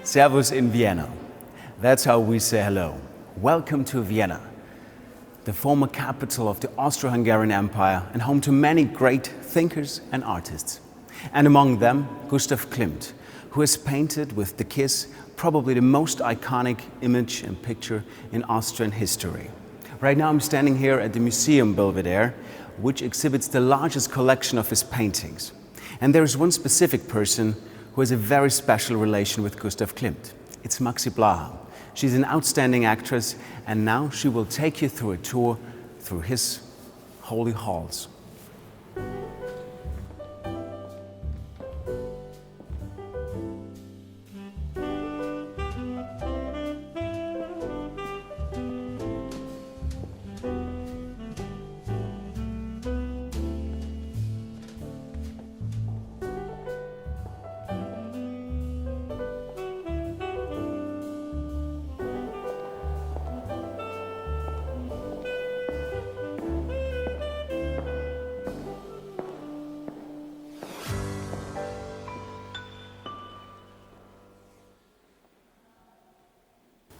Servus in Vienna. That's how we say hello. Welcome to Vienna, the former capital of the Austro-Hungarian Empire and home to many great thinkers and artists. And among them, Gustav Klimt, who has painted with the kiss probably the most iconic image and picture in Austrian history. Right now I'm standing here at the Museum Belvedere, which exhibits the largest collection of his paintings. And there is one specific person who has a very special relation with Gustav Klimt. It's Maxi Blaha. She's an outstanding actress, and now she will take you through a tour through his holy halls.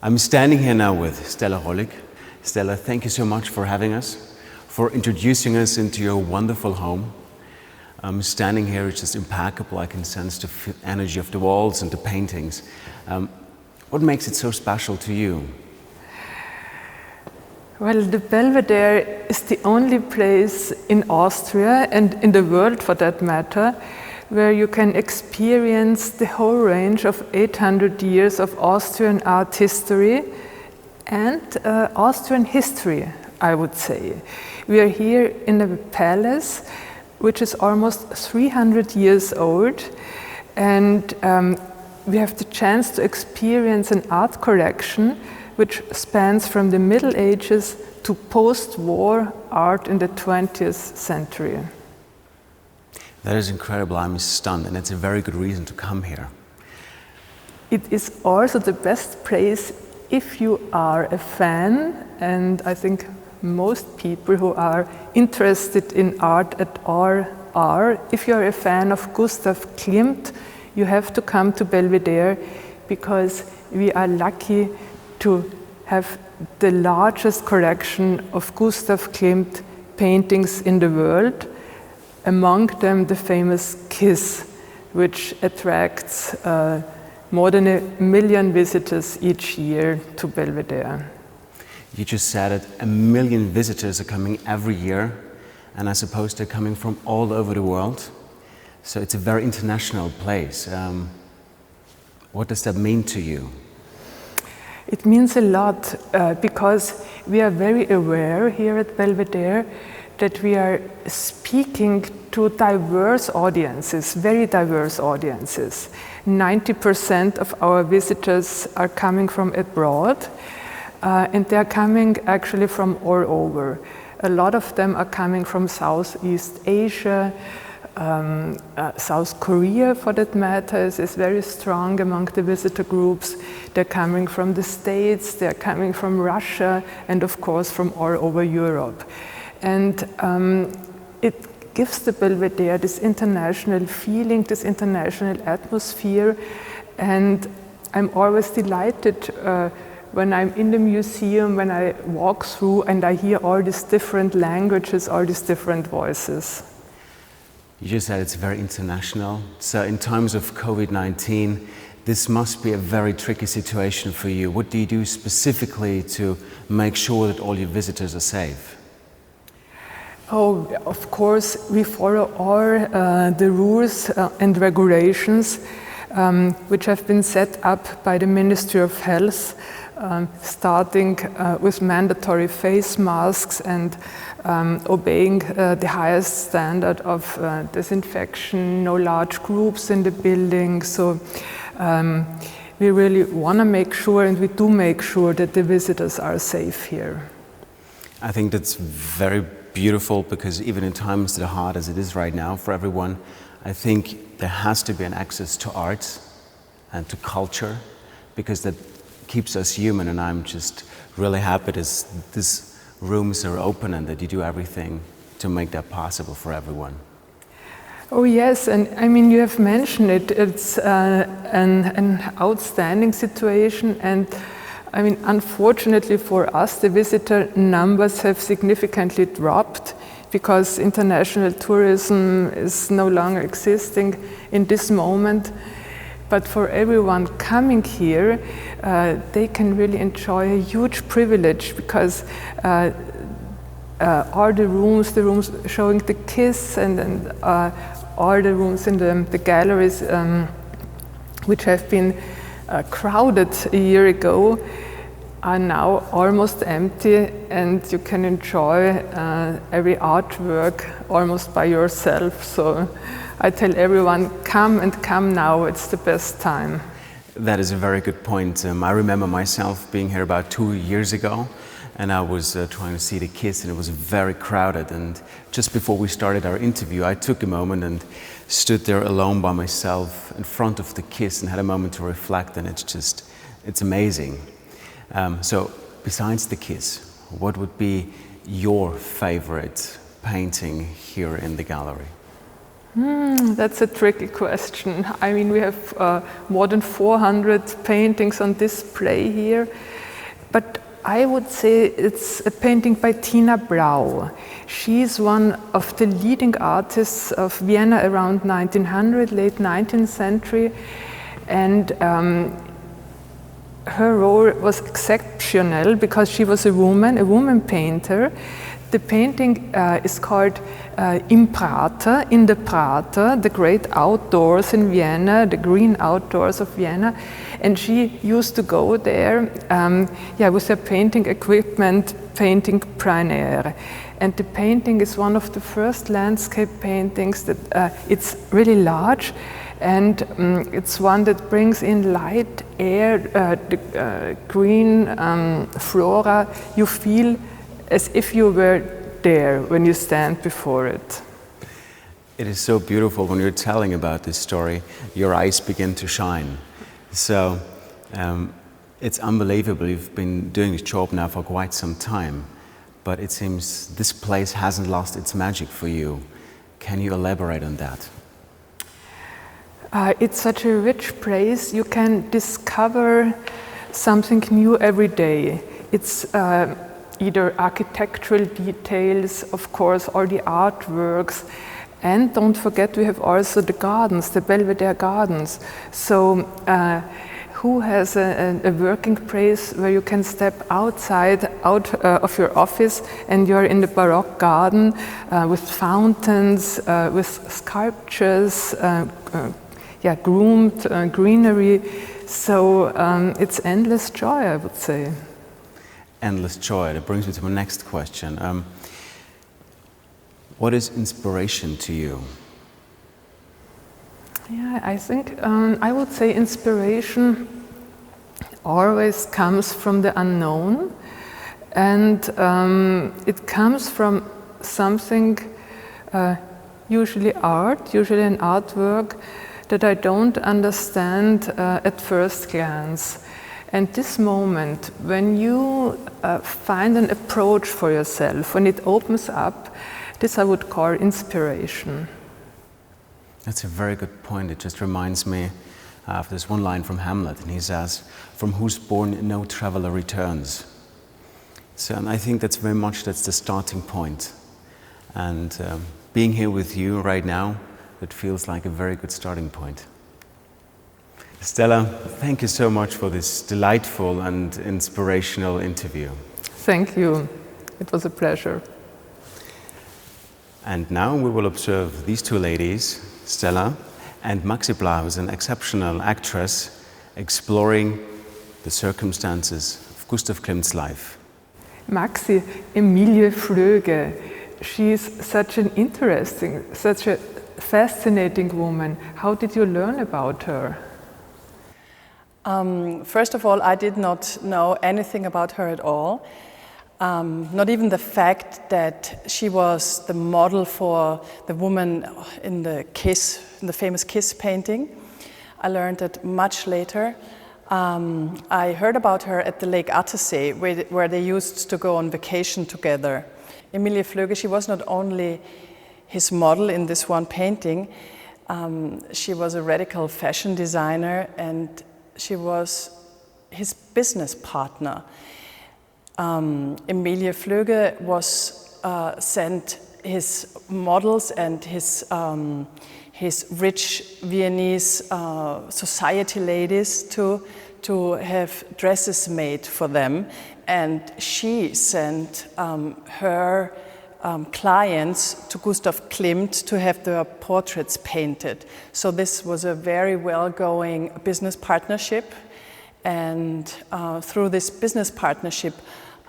I'm standing here now with Stella Rollig. Stella, thank you so much for having us, for introducing us into your wonderful home. I'm standing here, it's just impeccable. I can sense the energy of the walls and the paintings. What makes it so special to you? Well, the Belvedere is the only place in Austria and in the world for that matter where you can experience the whole range of 800 years of Austrian art history and Austrian history, I would say. We are here in a palace which is almost 300 years old, and we have the chance to experience an art collection which spans from the Middle Ages to post-war art in the 20th century. That is incredible. I'm stunned, and it's a very good reason to come here. It is also the best place if you are a fan, and I think most people who are interested in art at all are. If you are a fan of Gustav Klimt, you have to come to Belvedere because we are lucky to have the largest collection of Gustav Klimt paintings in the world. Among them, the famous Kiss, which attracts more than 1 million visitors each year to Belvedere. You just said it, 1 million visitors are coming every year, and I suppose they're coming from all over the world. So it's a very international place. What does that mean to you? It means a lot because we are very aware here at Belvedere that we are speaking to diverse audiences, very diverse audiences. 90% of our visitors are coming from abroad, and they are coming actually from all over. A lot of them are coming from Southeast Asia, South Korea for that matter is very strong among the visitor groups. They're coming from the States, they're coming from Russia, and of course from all over Europe. And it gives the Belvedere this international feeling, this international atmosphere, and I'm always delighted when I'm in the museum, when I walk through and I hear all these different languages, all these different voices. You just said it's very international. So in times of COVID-19, this must be a very tricky situation for you. What do you do specifically to make sure that all your visitors are safe? Oh, of course, we follow all the rules and regulations which have been set up by the Ministry of Health, starting with mandatory face masks and obeying the highest standard of disinfection, no large groups in the building. So we really want to make sure, and we do make sure, that the visitors are safe here. I think that's very beautiful, because even in times that are hard as it is right now for everyone, I think there has to be an access to art and to culture, because that keeps us human, and I'm just really happy that these rooms are open and that you do everything to make that possible for everyone. Oh yes, and I mean, you have mentioned it. It's an outstanding situation, and I mean, unfortunately for us, the visitor numbers have significantly dropped because international tourism is no longer existing in this moment. But for everyone coming here, they can really enjoy a huge privilege because all the rooms showing the Kiss and all the rooms in the galleries which have been crowded a year ago are now almost empty, and you can enjoy every artwork almost by yourself. So I tell everyone, come now, it's the best time. That is a very good point. I remember myself being here about 2 years ago, and I was trying to see the Kiss, and it was very crowded. And just before we started our interview, I took a moment and stood there alone by myself in front of the Kiss and had a moment to reflect, and it's amazing. So besides the Kiss, what would be your favorite painting here in the gallery? That's a tricky question. I mean, we have more than 400 paintings on display here, but I would say it's a painting by Tina Blau. She's one of the leading artists of Vienna around 1900, late 19th century, and her role was exceptional because she was a woman painter. The painting is called Im Prater, in the Prater, the great outdoors in Vienna, the green outdoors of Vienna. And she used to go there with her painting equipment, painting plein air. And the painting is one of the first landscape paintings that it's really large, and it's one that brings in light, air, the green flora. You feel as if you were there when you stand before it. It is so beautiful when you're telling about this story, your eyes begin to shine. So it's unbelievable. You've been doing this job now for quite some time, but it seems this place hasn't lost its magic for you. Can you elaborate on that? It's such a rich place. You can discover something new every day. It's either architectural details, of course, or the artworks. And don't forget, we have also the gardens, the Belvedere gardens. So who has a working place where you can step out of your office and you're in the Baroque garden with fountains, with sculptures, groomed greenery. So it's endless joy, I would say. Endless joy. That brings me to my next question. What is inspiration to you? Yeah, I think I would say inspiration always comes from the unknown, and it comes from something, usually art, usually an artwork that I don't understand at first glance. And this moment, when you find an approach for yourself, when it opens up, this I would call inspiration. That's a very good point. It just reminds me of this one line from Hamlet, and he says, "From whose bourne no traveler returns." So, and I think that's the starting point. And being here with you right now, it feels like a very good starting point. Stella, thank you so much for this delightful and inspirational interview. Thank you. It was a pleasure. And now we will observe these two ladies, Stella and Maxi Blaha, who is an exceptional actress, exploring the circumstances of Gustav Klimt's life. Maxi, Emilie Flöge, she's such an interesting, such a fascinating woman. How did you learn about her? First of all, I did not know anything about her at all. Not even the fact that she was the model for the woman in the Kiss, in the famous Kiss painting. I learned it much later. I heard about her at the Lake Attersee, where they used to go on vacation together. Emilie Flöge, she was not only his model in this one painting. She was a radical fashion designer, and she was his business partner. Emilie Flöge was sent his models and his rich Viennese society ladies to have dresses made for them, and she sent her clients to Gustav Klimt to have their portraits painted. So this was a very well-going business partnership, and through this business partnership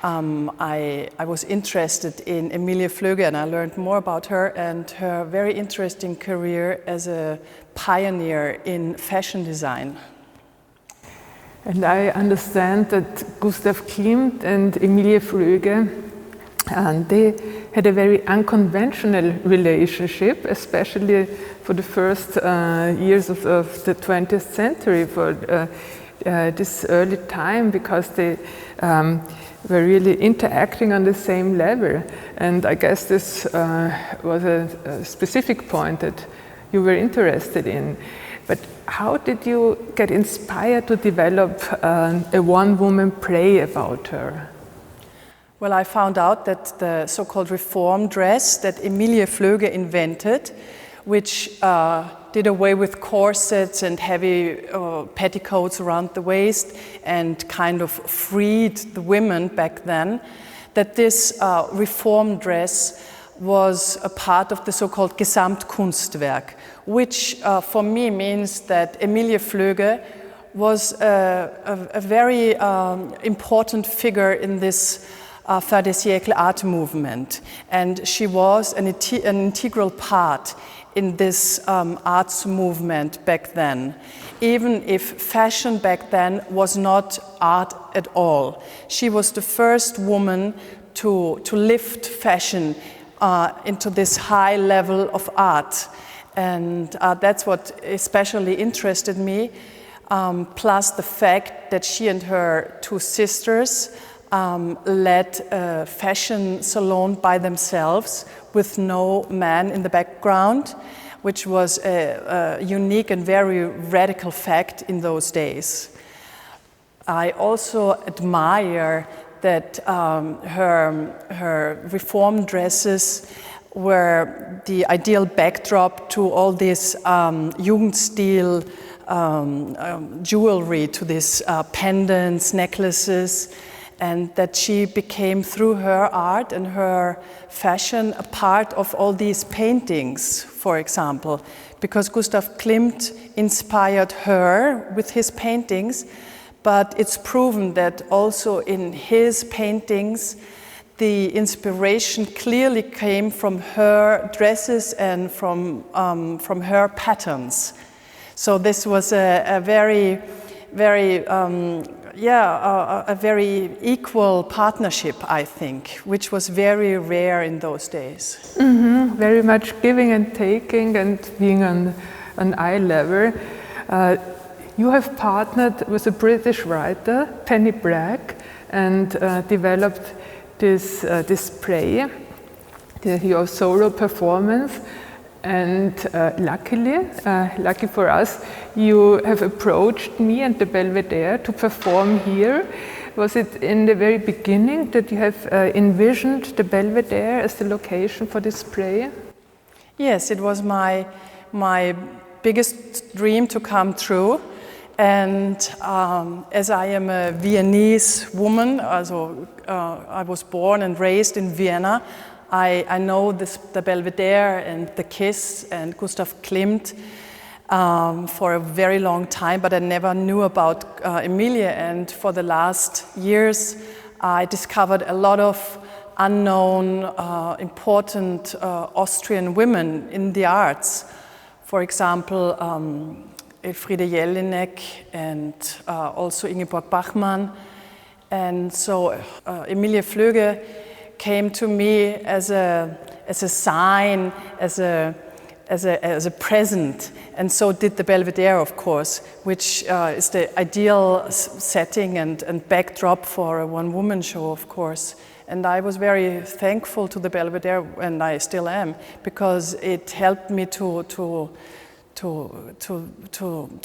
I was interested in Emilie Flöge, and I learned more about her and her very interesting career as a pioneer in fashion design. And I understand that Gustav Klimt and Emilie Flöge, they had a very unconventional relationship, especially for the first years of the 20th century, for this early time, because they were really interacting on the same level. And I guess this was a specific point that you were interested in. But how did you get inspired to develop a one-woman play about her? Well, I found out that the so-called reform dress that Emilie Flöge invented, which did away with corsets and heavy petticoats around the waist and kind of freed the women back then, that this reform dress was a part of the so-called Gesamtkunstwerk, which for me means that Emilie Flöge was a very important figure in this fin de siècle art movement, and she was an integral part in this arts movement back then. Even if fashion back then was not art at all, she was the first woman to lift fashion into this high level of art, and that's what especially interested me, plus the fact that she and her two sisters led a fashion salon by themselves with no man in the background, which was a unique and very radical fact in those days. I also admire that her reform dresses were the ideal backdrop to all this Jugendstil jewelry, to these pendants, necklaces, and that she became, through her art and her fashion, a part of all these paintings, for example, because Gustav Klimt inspired her with his paintings, but it's proven that also in his paintings the inspiration clearly came from her dresses and from her patterns. So this was a very equal partnership, I think, which was very rare in those days. Mm-hmm. Very much giving and taking and being on an eye level. You have partnered with a British writer, Penny Bragg, and developed this play, your solo performance. And lucky for us, you have approached me and the Belvedere to perform here. Was it in the very beginning that you have envisioned the Belvedere as the location for this play? Yes, it was my biggest dream to come true. And as I am a Viennese woman, I was born and raised in Vienna, I know the Belvedere and the Kiss and Gustav Klimt for a very long time, but I never knew about Emilie. And for the last years, I discovered a lot of unknown, important Austrian women in the arts. For example, Elfriede Jelinek and also Ingeborg Bachmann. And so Emilie Flöge came to me as a sign, as a present, and so did the Belvedere, of course, which is the ideal setting and backdrop for a one-woman show, of course. And I was very thankful to the Belvedere, and I still am, because it helped me to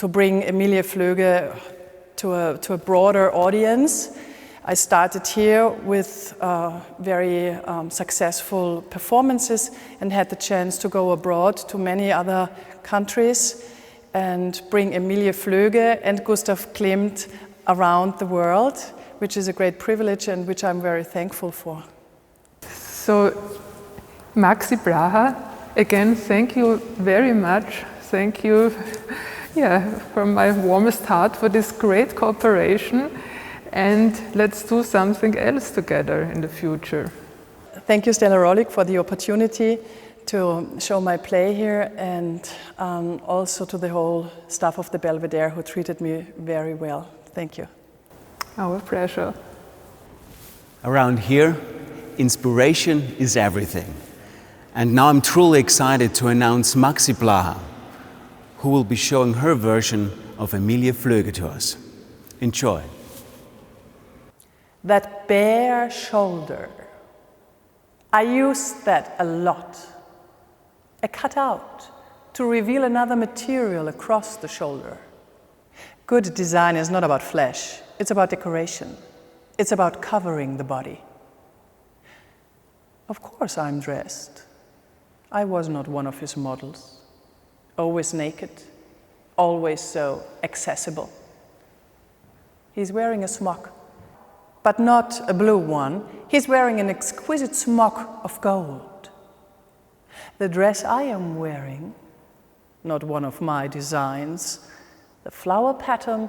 bring Emilie Flöge to a broader audience. I started here with very successful performances and had the chance to go abroad to many other countries and bring Emilie Flöge and Gustav Klimt around the world, which is a great privilege and which I'm very thankful for. So, Maxi Blaha, again, thank you very much. Thank you, from my warmest heart for this great cooperation. And let's do something else together in the future. Thank you, Stella Rollig, for the opportunity to show my play here, and also to the whole staff of the Belvedere who treated me very well. Thank you. Our pleasure. Around here, inspiration is everything. And now I'm truly excited to announce Maxi Blaha, who will be showing her version of Emilie Flöge to us. Enjoy. That bare shoulder, I used that a lot. A cutout to reveal another material across the shoulder. Good design is not about flesh, it's about decoration. It's about covering the body. Of course I'm dressed. I was not one of his models. Always naked, always so accessible. He's wearing a smock, but not a blue one. He's wearing an exquisite smock of gold. The dress I am wearing, not one of my designs, the flower pattern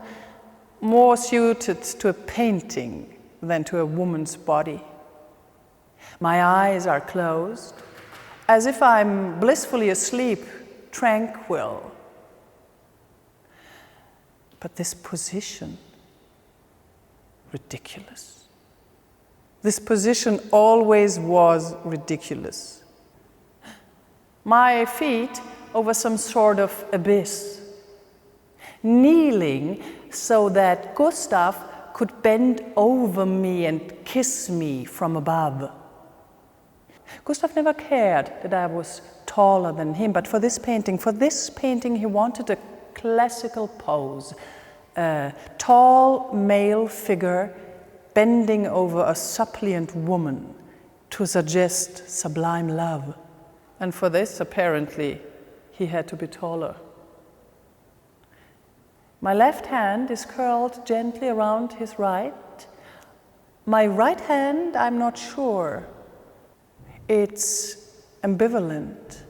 more suited to a painting than to a woman's body. My eyes are closed, as if I'm blissfully asleep, tranquil. But this position, ridiculous. This position always was ridiculous. My feet over some sort of abyss, kneeling so that Gustav could bend over me and kiss me from above. Gustav never cared that I was taller than him, but for this painting he wanted a classical pose, a tall male figure bending over a suppliant woman to suggest sublime love. And for this, apparently, he had to be taller. My left hand is curled gently around his right. My right hand, I'm not sure. It's ambivalent,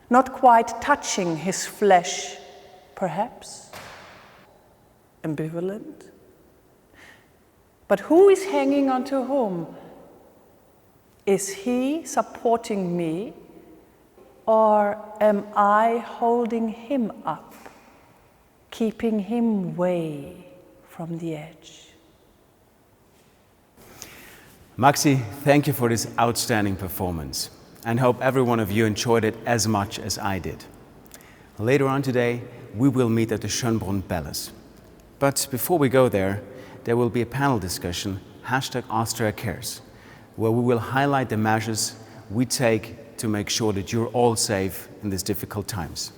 not quite touching his flesh, perhaps. Ambivalent. But who is hanging onto whom? Is he supporting me, or am I holding him up, keeping him away from the edge? Maxi, thank you for this outstanding performance, and hope every one of you enjoyed it as much as I did. Later on today, we will meet at the Schönbrunn Palace. But before we go there will be a panel discussion, #AustriaCares, where we will highlight the measures we take to make sure that you're all safe in these difficult times.